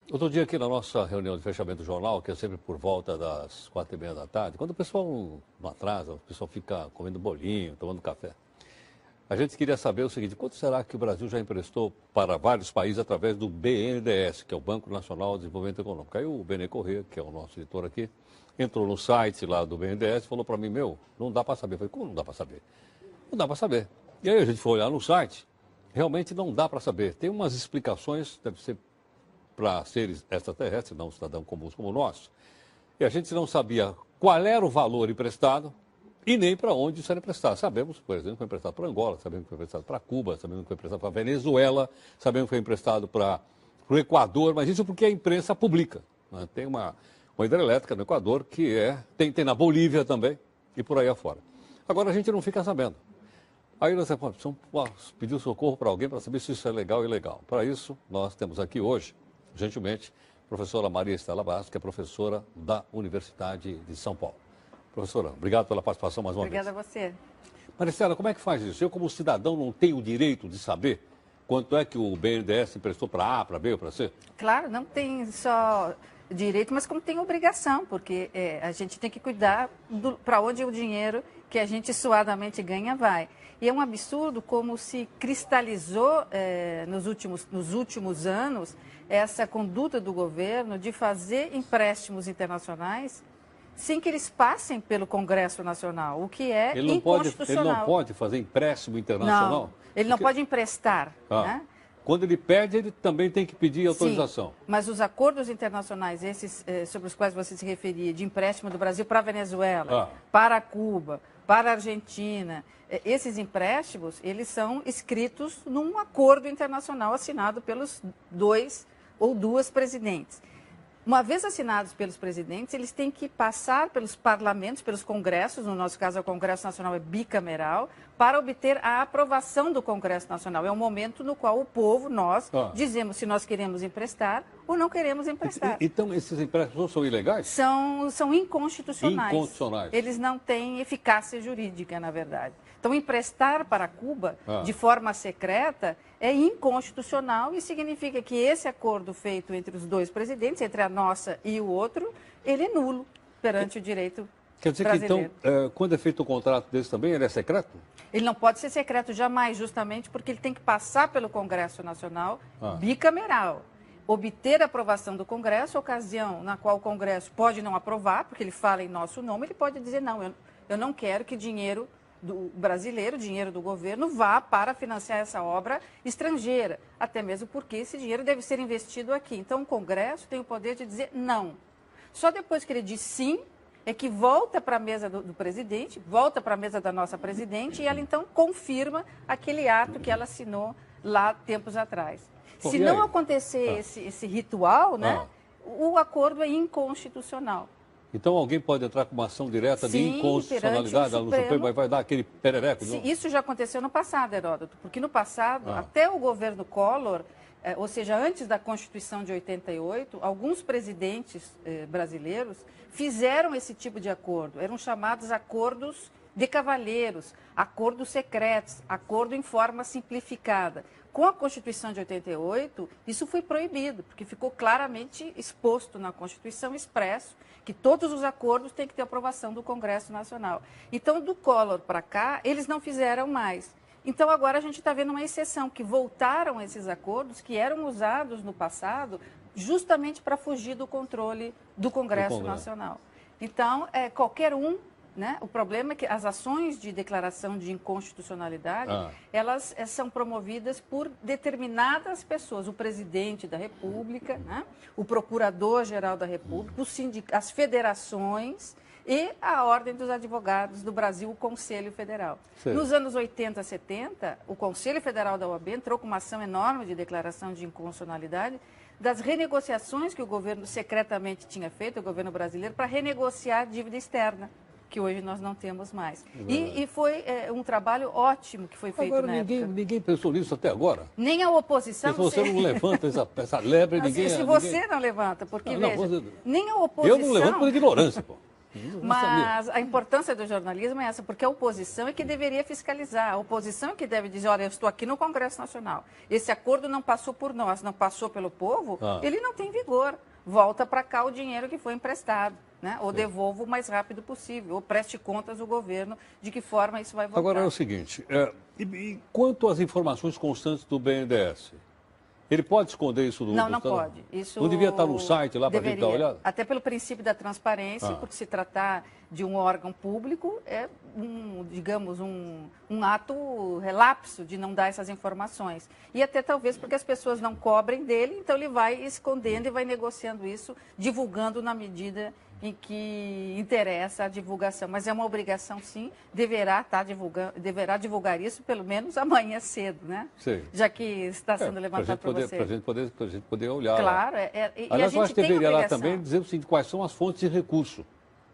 Outro dia aqui na nossa reunião de fechamento do jornal, que é sempre por volta das 4h30 da tarde, quando o pessoal não atrasa, o pessoal fica comendo bolinho, tomando café. A gente queria saber o seguinte: quanto será que o Brasil já emprestou para vários países através do BNDES, que é o Banco Nacional de Desenvolvimento Econômico? Aí o Benê Corrêa, que é o nosso editor aqui, entrou no site lá do BNDES e falou para mim: não dá para saber. Eu falei: como não dá para saber? Não dá para saber. E aí a gente foi olhar no site, realmente não dá para saber. Tem umas explicações, deve ser para seres extraterrestres, não cidadãos comuns como nós. E a gente não sabia qual era o valor emprestado e nem para onde isso era emprestado. Sabemos, por exemplo, que foi emprestado para Angola, sabemos que foi emprestado para Cuba, sabemos que foi emprestado para Venezuela, sabemos que foi emprestado para o Equador, mas isso porque a imprensa publica. Né? Tem uma hidrelétrica no Equador que tem na Bolívia também e por aí afora. Agora a gente não fica sabendo. Aí nós precisamos pedir socorro para alguém para saber se isso é legal ou ilegal. Para isso, nós temos aqui hoje, gentilmente, a professora Maria Estela Bastos, que é professora da Universidade de São Paulo. Professora, obrigado pela participação mais uma vez. Obrigada a você. Maria Estela, como é que faz isso? Eu, como cidadão, não tenho o direito de saber quanto é que o BNDES emprestou para A, para B ou para C? Claro, não tem só direito, mas como tem obrigação, porque a gente tem que cuidar para onde o dinheiro que a gente suadamente ganha vai. E é um absurdo como se cristalizou nos últimos anos essa conduta do governo de fazer empréstimos internacionais sem que eles passem pelo Congresso Nacional, o que é inconstitucional. Ele não pode fazer empréstimo internacional? Não, ele não pode emprestar, né? Quando ele pede, ele também tem que pedir autorização. Sim, mas os acordos internacionais, esses sobre os quais você se referia, de empréstimo do Brasil para a Venezuela, para Cuba, para a Argentina, esses empréstimos, eles são escritos num acordo internacional assinado pelos dois ou duas presidentes. Uma vez assinados pelos presidentes, eles têm que passar pelos parlamentos, pelos congressos, no nosso caso o Congresso Nacional é bicameral, para obter a aprovação do Congresso Nacional. É um momento no qual o povo, nós, dizemos se nós queremos emprestar ou não queremos emprestar. Então esses empréstimos são ilegais? São inconstitucionais. Inconstitucionais. Eles não têm eficácia jurídica, na verdade. Então, emprestar para Cuba de forma secreta é inconstitucional e significa que esse acordo feito entre os dois presidentes, entre a nossa e o outro, ele é nulo perante o direito Quer dizer brasileiro. que, então, quando é feito um contrato desse também, ele é secreto? Ele não pode ser secreto jamais, justamente porque ele tem que passar pelo Congresso Nacional bicameral. Obter a aprovação do Congresso, ocasião na qual o Congresso pode não aprovar, porque ele fala em nosso nome, ele pode dizer, não, eu não quero que dinheiro do brasileiro, dinheiro do governo, vá para financiar essa obra estrangeira, até mesmo porque esse dinheiro deve ser investido aqui. Então, o Congresso tem o poder de dizer não. Só depois que ele diz sim, é que volta para a mesa do presidente, volta para a mesa da nossa presidente, e ela então confirma aquele ato que ela assinou lá tempos atrás. Bom, se não acontecer esse ritual, né, o acordo é inconstitucional. Então alguém pode entrar com uma ação direta de inconstitucionalidade no Supremo e vai dar aquele perereco? Sim, isso já aconteceu no passado, Heródoto, porque no passado, até o governo Collor, ou seja, antes da Constituição de 88, alguns presidentes brasileiros fizeram esse tipo de acordo. Eram chamados acordos de cavalheiros, acordos secretos, acordo em forma simplificada. Com a Constituição de 88, isso foi proibido, porque ficou claramente exposto na Constituição, expresso, que todos os acordos têm que ter aprovação do Congresso Nacional. Então, do Collor para cá, eles não fizeram mais. Então, agora a gente está vendo uma exceção, que voltaram esses acordos que eram usados no passado justamente para fugir do controle do Congresso Nacional. Então, qualquer um, né? O problema é que as ações de declaração de inconstitucionalidade, elas são promovidas por determinadas pessoas, o presidente da República, né? O procurador-geral da República, as federações e a Ordem dos Advogados do Brasil, o Conselho Federal. Sim. Nos anos 80, 70, o Conselho Federal da OAB entrou com uma ação enorme de declaração de inconstitucionalidade das renegociações que o governo secretamente tinha feito, o governo brasileiro, para renegociar a dívida externa, que hoje nós não temos mais. E foi um trabalho ótimo que foi feito agora, na época. Ninguém pensou nisso até agora? Nem a oposição... Se você não levanta essa lebre, ninguém... Se você não levanta, porque veja, nem a oposição... Eu não levanto por ignorância, pô. Mas a importância do jornalismo é essa, porque a oposição é que deveria fiscalizar. A oposição é que deve dizer, olha, eu estou aqui no Congresso Nacional. Esse acordo não passou por nós, não passou pelo povo, ele não tem vigor. Volta para cá o dinheiro que foi emprestado, né? Ou devolva o mais rápido possível, ou preste contas ao governo de que forma isso vai voltar. Agora é o seguinte, e quanto às informações constantes do BNDES? Ele pode esconder isso do... Não pode. Isso não devia estar no site lá para a gente dar uma olhada? Até pelo princípio da transparência, porque se tratar de um órgão público, é digamos, um ato relapso de não dar essas informações. E até talvez porque as pessoas não cobrem dele, então ele vai escondendo e vai negociando isso, divulgando na medida em que interessa a divulgação. Mas é uma obrigação, sim, deverá divulgar isso pelo menos amanhã cedo, né? Sim. Já que está sendo levantado para você. Para a gente poder olhar. Claro. Aliás, eu acho que deveria lá também dizer o seguinte, quais são as fontes de recurso.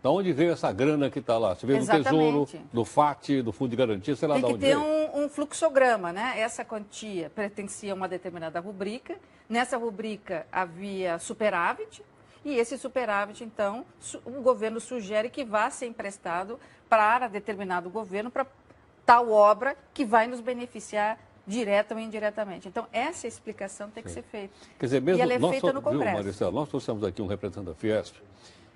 Da onde veio essa grana que está lá? Você veio do Tesouro, do FAT, do Fundo de Garantia, sei lá de onde veio. Tem que ter um fluxograma, né? Essa quantia pertencia a uma determinada rubrica. Nessa rubrica havia superávit. E esse superávit, então, o governo sugere que vá ser emprestado para determinado governo, para tal obra que vai nos beneficiar direta ou indiretamente. Então, essa explicação tem que ser feita. Quer dizer, mesmo e ela é feita no Congresso. Maricela, nós trouxemos aqui um representante da Fiesp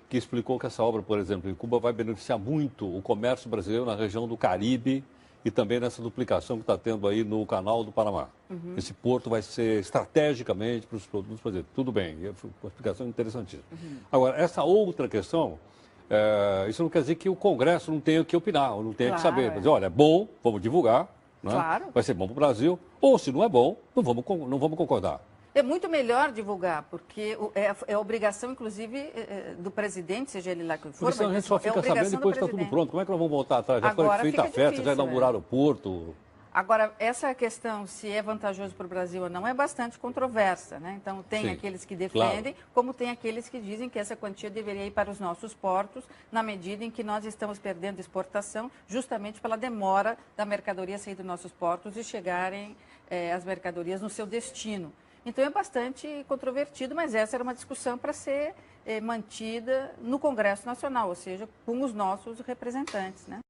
que explicou que essa obra, por exemplo, em Cuba vai beneficiar muito o comércio brasileiro na região do Caribe e também nessa duplicação que está tendo aí no Canal do Panamá. Esse porto vai ser estrategicamente para os produtos brasileiros. Tudo bem, é uma explicação interessantíssima. Agora, essa outra questão, isso não quer dizer que o Congresso não tenha que opinar, ou não tenha que saber. Mas, olha, é bom, vamos divulgar, né? Vai ser bom para o Brasil, ou se não é bom, não vamos concordar. É muito melhor divulgar, porque é obrigação, inclusive, do presidente, seja ele lá que for. Porque senão a gente só fica sabendo depois que está tudo pronto. Como é que nós vamos voltar atrás? Já foi feita a festa, já inauguraram o porto. Agora, essa questão, se é vantajoso para o Brasil ou não, é bastante controversa, né? Então, tem aqueles que defendem, como tem aqueles que dizem que essa quantia deveria ir para os nossos portos, na medida em que nós estamos perdendo exportação, justamente pela demora da mercadoria sair dos nossos portos e chegarem as mercadorias no seu destino. Então, é bastante controvertido, mas essa era uma discussão para ser mantida no Congresso Nacional, ou seja, com os nossos representantes, né?